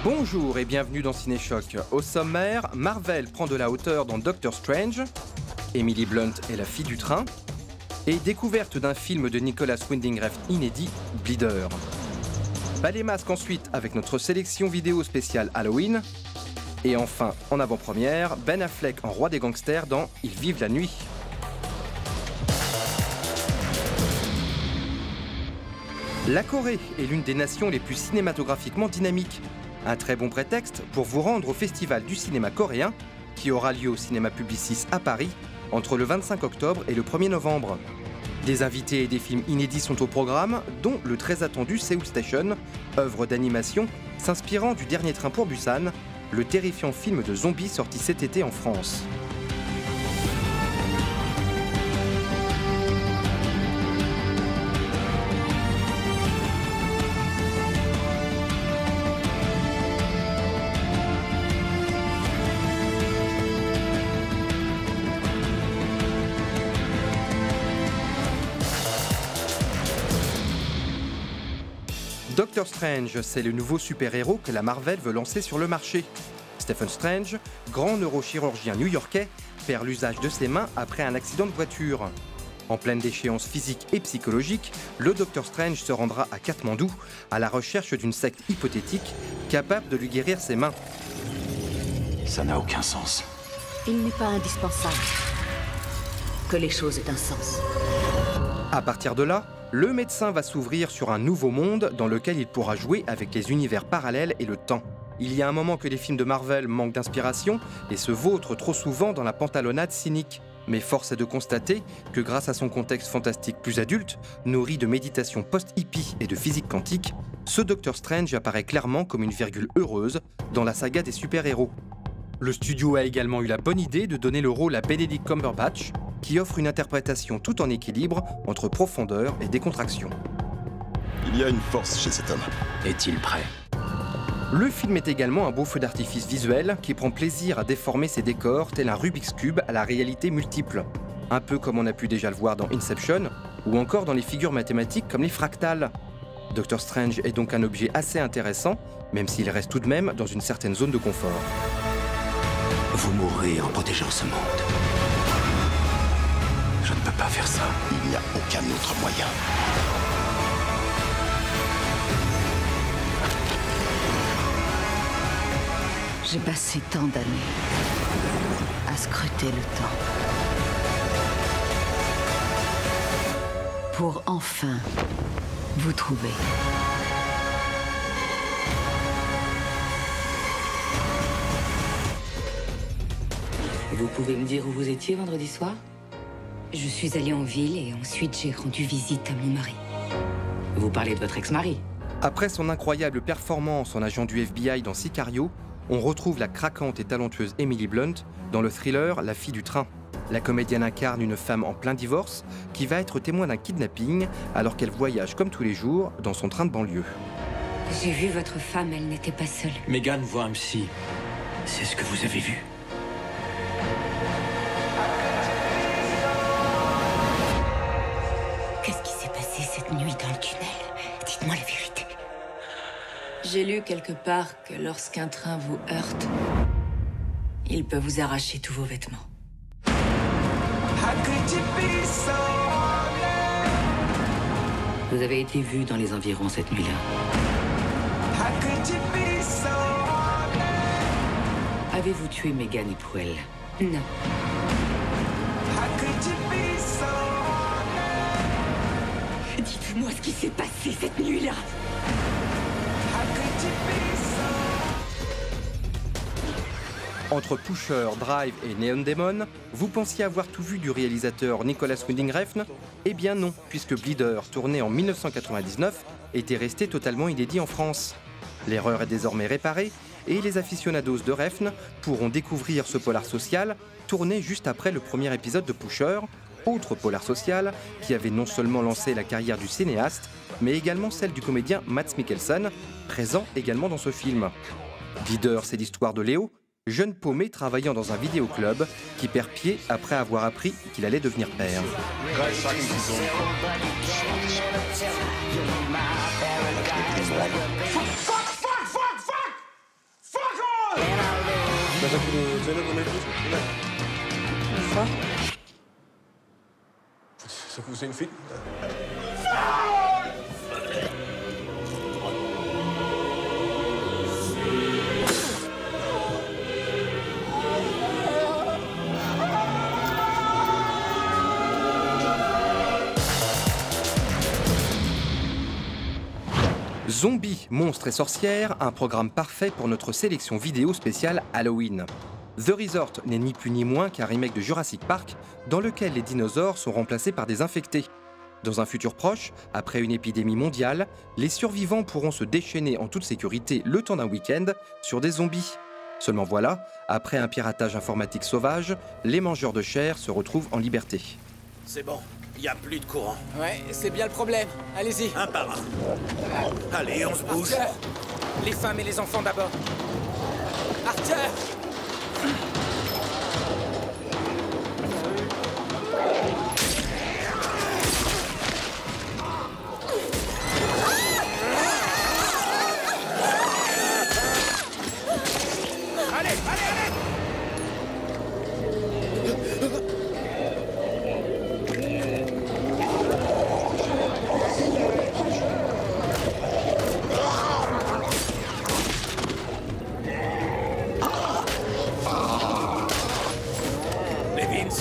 Bonjour et bienvenue dans Cinéchoc. Au sommaire, Marvel prend de la hauteur dans Doctor Strange, Emily Blunt est la fille du train, et découverte d'un film de Nicolas Winding Refn inédit, Bleeder. Bas les masques ensuite avec notre sélection vidéo spéciale Halloween. Et enfin, en avant-première, Ben Affleck en roi des gangsters dans Ils vivent la nuit. La Corée est l'une des nations les plus cinématographiquement dynamiques. Un très bon prétexte pour vous rendre au Festival du cinéma coréen qui aura lieu au Cinéma Publicis à Paris entre le 25 octobre et le 1er novembre. Des invités et des films inédits sont au programme, dont le très attendu Seoul Station, œuvre d'animation s'inspirant du dernier train pour Busan, le terrifiant film de zombies sorti cet été en France. Doctor Strange, c'est le nouveau super-héros que la Marvel veut lancer sur le marché. Stephen Strange, grand neurochirurgien new-yorkais, perd l'usage de ses mains après un accident de voiture. En pleine déchéance physique et psychologique, le Docteur Strange se rendra à Katmandou à la recherche d'une secte hypothétique capable de lui guérir ses mains. Ça n'a aucun sens. Il n'est pas indispensable que les choses aient un sens. À partir de là, le médecin va s'ouvrir sur un nouveau monde dans lequel il pourra jouer avec les univers parallèles et le temps. Il y a un moment que les films de Marvel manquent d'inspiration et se vautrent trop souvent dans la pantalonnade cynique. Mais force est de constater que grâce à son contexte fantastique plus adulte, nourri de méditation post-hippie et de physique quantique, ce Doctor Strange apparaît clairement comme une virgule heureuse dans la saga des super-héros. Le studio a également eu la bonne idée de donner le rôle à Benedict Cumberbatch, qui offre une interprétation tout en équilibre entre profondeur et décontraction. Il y a une force chez cet homme. Est-il prêt? Le film est également un beau feu d'artifice visuel qui prend plaisir à déformer ses décors tel un Rubik's Cube à la réalité multiple. Un peu comme on a pu déjà le voir dans Inception, ou encore dans les figures mathématiques comme les fractales. Doctor Strange est donc un objet assez intéressant, même s'il reste tout de même dans une certaine zone de confort. Vous mourrez en protégeant ce monde. Je ne peux pas faire ça. Il n'y a aucun autre moyen. J'ai passé tant d'années à scruter le temps pour enfin vous trouver. Vous pouvez me dire où vous étiez vendredi soir? Je suis allée en ville et ensuite j'ai rendu visite à mon mari. Vous parlez de votre ex-mari? Après son incroyable performance en agent du FBI dans Sicario, on retrouve la craquante et talentueuse Emily Blunt dans le thriller La fille du train. La comédienne incarne une femme en plein divorce qui va être témoin d'un kidnapping alors qu'elle voyage comme tous les jours dans son train de banlieue. J'ai vu votre femme, elle n'était pas seule. Megan voit un psy. C'est ce que vous avez vu. Qu'est-ce qui s'est passé cette nuit dans le tunnel? Dites-moi la vérité. J'ai lu quelque part que lorsqu'un train vous heurte, il peut vous arracher tous vos vêtements. Vous avez été vu dans les environs cette nuit-là. Avez-vous tué Megan et pour elle? Non. Dites-moi ce qui s'est passé cette nuit-là. Entre Pusher, Drive et Neon Demon, vous pensiez avoir tout vu du réalisateur Nicolas Winding Refn? Eh bien non, puisque Bleeder, tourné en 1999, était resté totalement inédit en France. L'erreur est désormais réparée et les aficionados de Refn pourront découvrir ce polar social tourné juste après le premier épisode de Pusher, autre polar social qui avait non seulement lancé la carrière du cinéaste, mais également celle du comédien Mads Mikkelsen, présent également dans ce film. Bleeder, c'est l'histoire de Léo, jeune paumé travaillant dans un vidéoclub qui perd pied après avoir appris qu'il allait devenir père. Ça vous une fille? Zombies, monstres et sorcières, un programme parfait pour notre sélection vidéo spéciale Halloween. The Resort n'est ni plus ni moins qu'un remake de Jurassic Park dans lequel les dinosaures sont remplacés par des infectés. Dans un futur proche, après une épidémie mondiale, les survivants pourront se déchaîner en toute sécurité le temps d'un week-end sur des zombies. Seulement voilà, après un piratage informatique sauvage, les mangeurs de chair se retrouvent en liberté. C'est bon, il n'y a plus de courant. Ouais, c'est bien le problème. Allez-y. Un par un. Allez, on se bouge. Arthur, les femmes et les enfants d'abord. Arthur!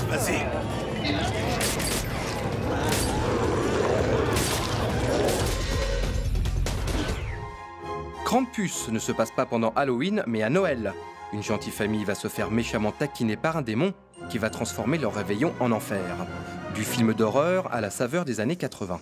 Vas-y. Krampus ne se passe pas pendant Halloween, mais à Noël. Une gentille famille va se faire méchamment taquiner par un démon qui va transformer leur réveillon en enfer. Du film d'horreur à la saveur des années 80.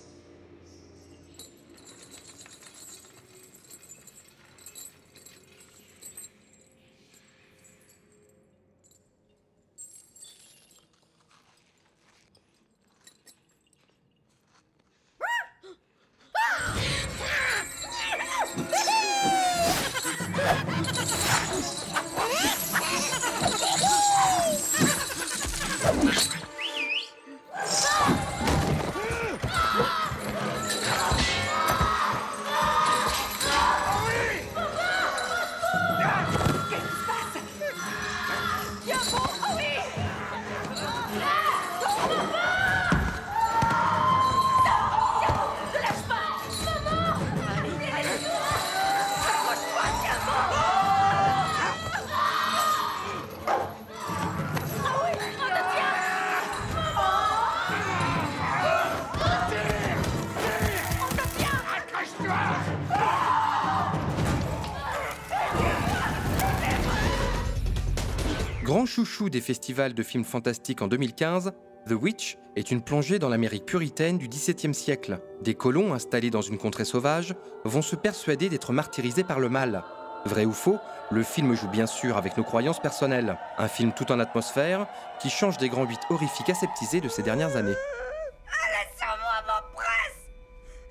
Grand chouchou des festivals de films fantastiques en 2015, The Witch est une plongée dans l'Amérique puritaine du XVIIe siècle. Des colons installés dans une contrée sauvage vont se persuader d'être martyrisés par le mal. Vrai ou faux, le film joue bien sûr avec nos croyances personnelles. Un film tout en atmosphère qui change des grands 8 horrifiques aseptisés de ces dernières années. Elle est sur moi, mon prince!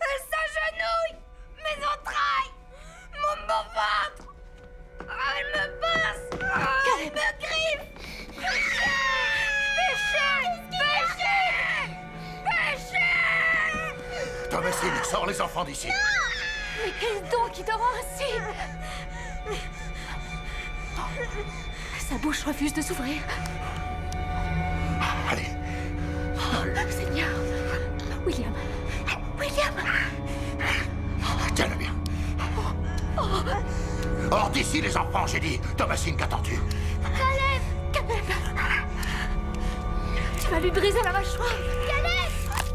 Elle s'agenouille! Mes entrailles! Mon ventre! Elle me pince! Elle me griffe! Péché! Péché! Péché! Péché! Thomasine, sors les enfants d'ici! Mais quel don qui te rend ainsi! Sa bouche refuse de s'ouvrir. Allez. Oh, Seigneur! William! William! Tiens-le bien. Hors d'ici, les enfants, j'ai dit. Thomasine, qu'attends-tu? Caleb! Caleb! Tu vas lui briser la mâchoire! Caleb!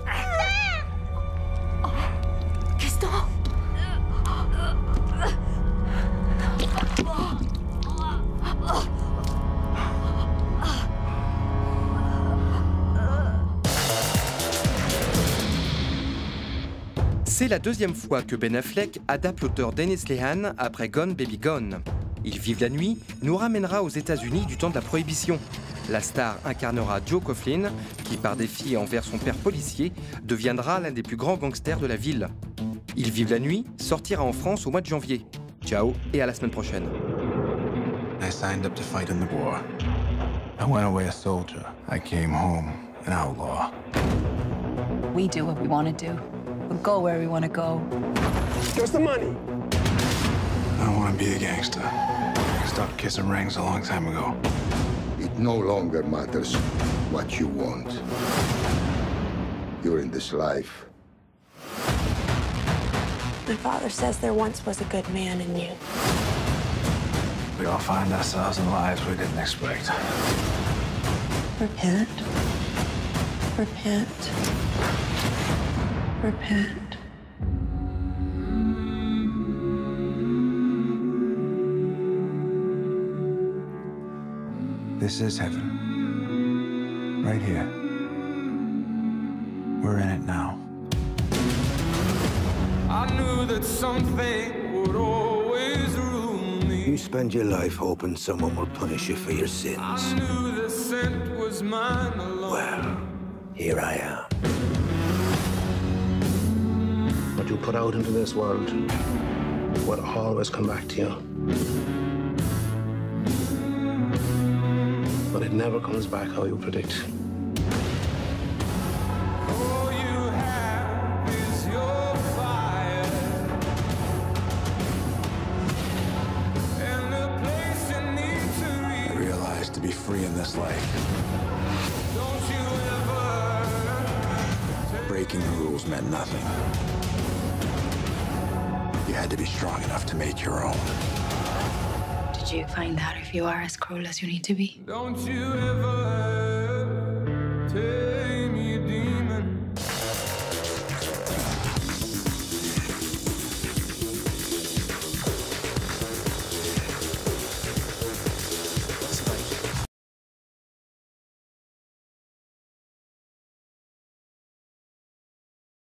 Mère! Oh, Gaston! C'est la deuxième fois que Ben Affleck adapte l'auteur Dennis Lehane après Gone Baby Gone. Ils vivent la nuit nous ramènera aux États-Unis du temps de la Prohibition. La star incarnera Joe Coughlin, qui par défi envers son père policier, deviendra l'un des plus grands gangsters de la ville. Ils vivent la nuit sortira en France au mois de janvier. Ciao et à la semaine prochaine. I signed up to fight in the war. I went away a soldier. I came home an outlaw. We do what we want to do. We'll go where we want to go. Where's the money? I don't want to be a gangster. stopped kissing rings a long time ago. It no longer matters what you want. You're in this life. My father says there once was a good man in you. We all find ourselves in lives we didn't expect. Repent. Repent. Repent. This is heaven. Right here. We're in it now. I knew that something would always rule me. You spend your life hoping someone will punish you for your sins. I knew the scent was mine alone. Well, here I am. What you put out into this world will always come back to you. But it never comes back how you predict. All you have is your fire. And the place you need to reach. I realized to be free in this life, Don't you ever breaking the rules meant nothing. You had to be strong enough to make your own. Did you find out if you are as cruel as you need to be? Don't you ever